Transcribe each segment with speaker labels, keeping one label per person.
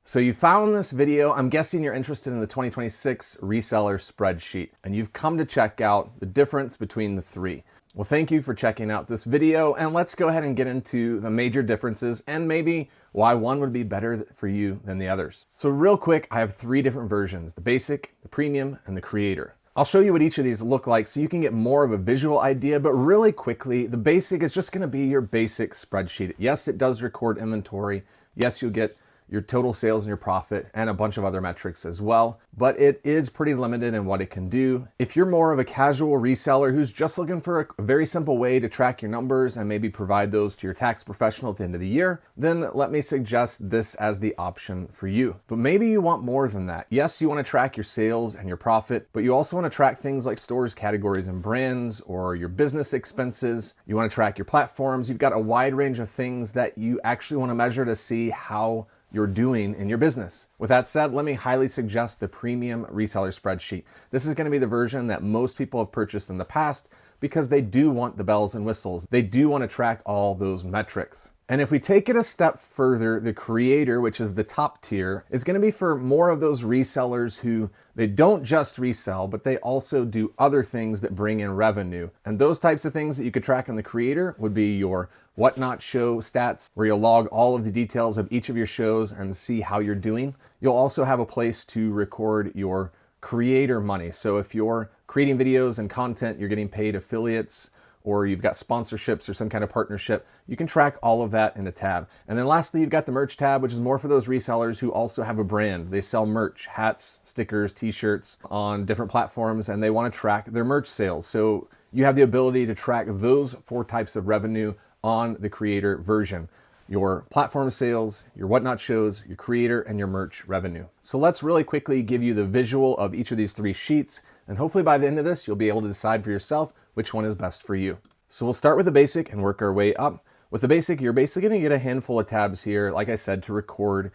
Speaker 1: So you found this video. I'm guessing you're interested in the 2026 Reseller Spreadsheet, and you've come to check out the difference between the three. Well, thank you for checking out this video, and let's go ahead and get into the major differences and maybe why one would be better for you than the others. So real quick, I have three different versions: the basic, the premium, and the creator. I'll show you what each of these look like so you can get more of a visual idea, but really quickly, the basic is just gonna be your basic spreadsheet. Yes, it does record inventory. Yes, you'll get your total sales and your profit and a bunch of other metrics as well, but it is pretty limited in what it can do. If you're more of a casual reseller who's just looking for a very simple way to track your numbers and maybe provide those to your tax professional at the end of the year, then let me suggest this as the option for you. But maybe you want more than that. Yes, you want to track your sales and your profit, but you also want to track things like stores, categories, and brands, or your business expenses. You want to track your platforms. You've got a wide range of things that you actually want to measure to see how you're doing in your business. With that said, let me highly suggest the premium reseller spreadsheet. This is going to be the version that most people have purchased in the past because they do want the bells and whistles. They do want to track all those metrics. And if we take it a step further, the creator, which is the top tier, is going to be for more of those resellers who they don't just resell, but they also do other things that bring in revenue. And those types of things that you could track in the creator would be your whatnot show stats, where you'll log all of the details of each of your shows and see how you're doing. You'll also have a place to record your creator money. So if you're creating videos and content, you're getting paid affiliates, or you've got sponsorships or some kind of partnership, you can track all of that in a tab. And then lastly, you've got the merch tab, which is more for those resellers who also have a brand. They sell merch, hats, stickers, t-shirts on different platforms, and they want to track their merch sales. So you have the ability to track those four types of revenue on the creator version: your platform sales, your whatnot shows, your creator, and your merch revenue. So let's really quickly give you the visual of each of these three sheets, and hopefully by the end of this, you'll be able to decide for yourself which one is best for you. So we'll start with the basic and work our way up. With the basic, you're basically gonna get a handful of tabs here, like I said, to record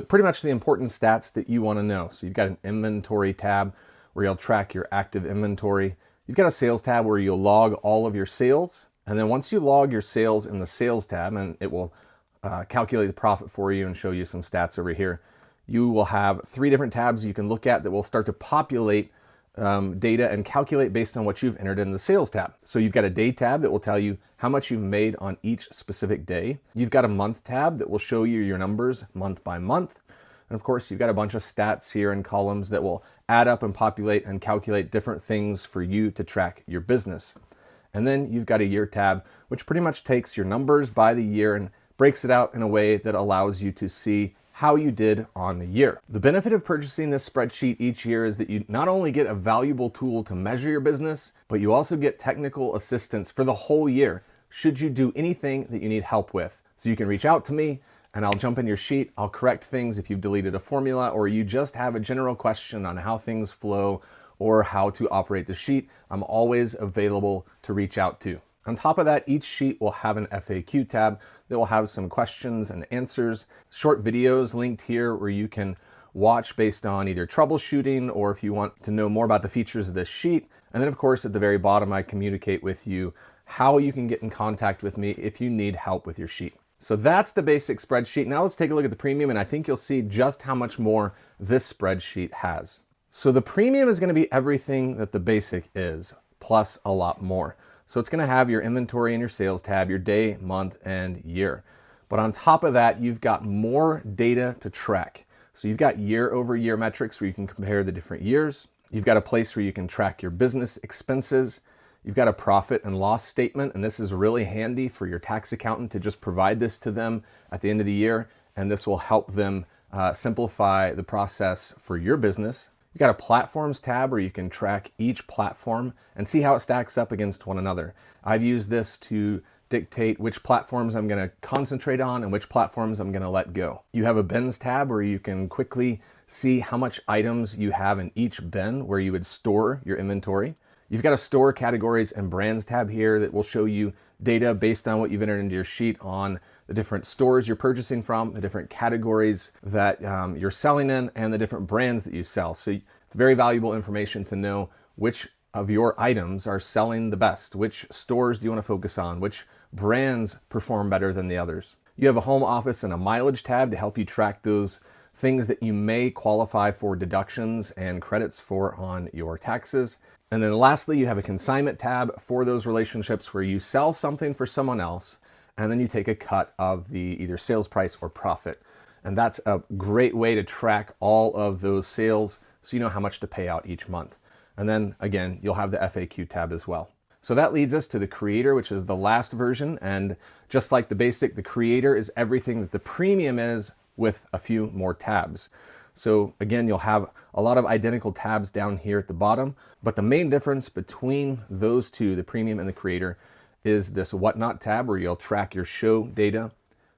Speaker 1: pretty much the important stats that you wanna know. So you've got an inventory tab where you'll track your active inventory. You've got a sales tab where you'll log all of your sales. And then once you log your sales in the sales tab, and it will calculate the profit for you and show you some stats over here, you will have three different tabs you can look at that will start to populate data and calculate based on what you've entered in the sales tab. So you've got a day tab that will tell you how much you've made on each specific day. You've got a month tab that will show you your numbers month by month. And of course, you've got a bunch of stats here and columns that will add up and populate and calculate different things for you to track your business. And then you've got a year tab, which pretty much takes your numbers by the year and breaks it out in a way that allows you to see how you did on the year. The benefit of purchasing this spreadsheet each year is that you not only get a valuable tool to measure your business, but you also get technical assistance for the whole year should you do anything that you need help with. So you can reach out to me and I'll jump in your sheet. I'll correct things if you've deleted a formula or you just have a general question on how things flow or how to operate the sheet. I'm always available to reach out to. On top of that, each sheet will have an FAQ tab that will have some questions and answers, short videos linked here where you can watch based on either troubleshooting or if you want to know more about the features of this sheet. And then of course, at the very bottom, I communicate with you how you can get in contact with me if you need help with your sheet. So that's the basic spreadsheet. Now let's take a look at the premium, and I think you'll see just how much more this spreadsheet has. So the premium is going to be everything that the basic is, plus a lot more. So it's going to have your inventory and your sales tab, your day, month, and year. But on top of that, you've got more data to track. So you've got year-over-year metrics where you can compare the different years. You've got a place where you can track your business expenses. You've got a profit and loss statement, and this is really handy for your tax accountant to just provide this to them at the end of the year, and this will help them simplify the process for your business. You've got a platforms tab where you can track each platform and see how it stacks up against one another. I've used this to dictate which platforms I'm going to concentrate on and which platforms I'm going to let go. You have a bins tab where you can quickly see how much items you have in each bin where you would store your inventory. You've got a store categories and brands tab here that will show you data based on what you've entered into your sheet on the different stores you're purchasing from, the different categories that you're selling in, and the different brands that you sell. So it's very valuable information to know which of your items are selling the best, which stores do you want to focus on, which brands perform better than the others. You have a home office and a mileage tab to help you track those things that you may qualify for deductions and credits for on your taxes. And then lastly, you have a consignment tab for those relationships where you sell something for someone else, and then you take a cut of the either sales price or profit. And that's a great way to track all of those sales so you know how much to pay out each month. And then again, you'll have the FAQ tab as well. So that leads us to the Creator, which is the last version. And just like the basic, the Creator is everything that the Premium is with a few more tabs. So again, you'll have a lot of identical tabs down here at the bottom, but the main difference between those two, the Premium and the Creator, is this Whatnot tab where you'll track your show data,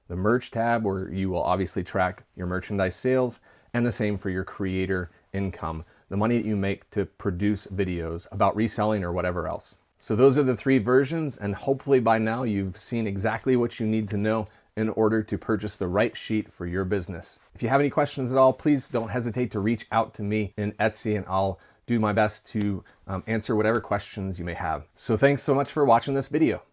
Speaker 1: the Merch tab where you will obviously track your merchandise sales, and the same for your Creator income, the money that you make to produce videos about reselling or whatever else. So those are the three versions, and hopefully by now you've seen exactly what you need to know in order to purchase the right sheet for your business. If you have any questions at all, please don't hesitate to reach out to me in Etsy, and I'll do my best to answer whatever questions you may have. So thanks so much for watching this video.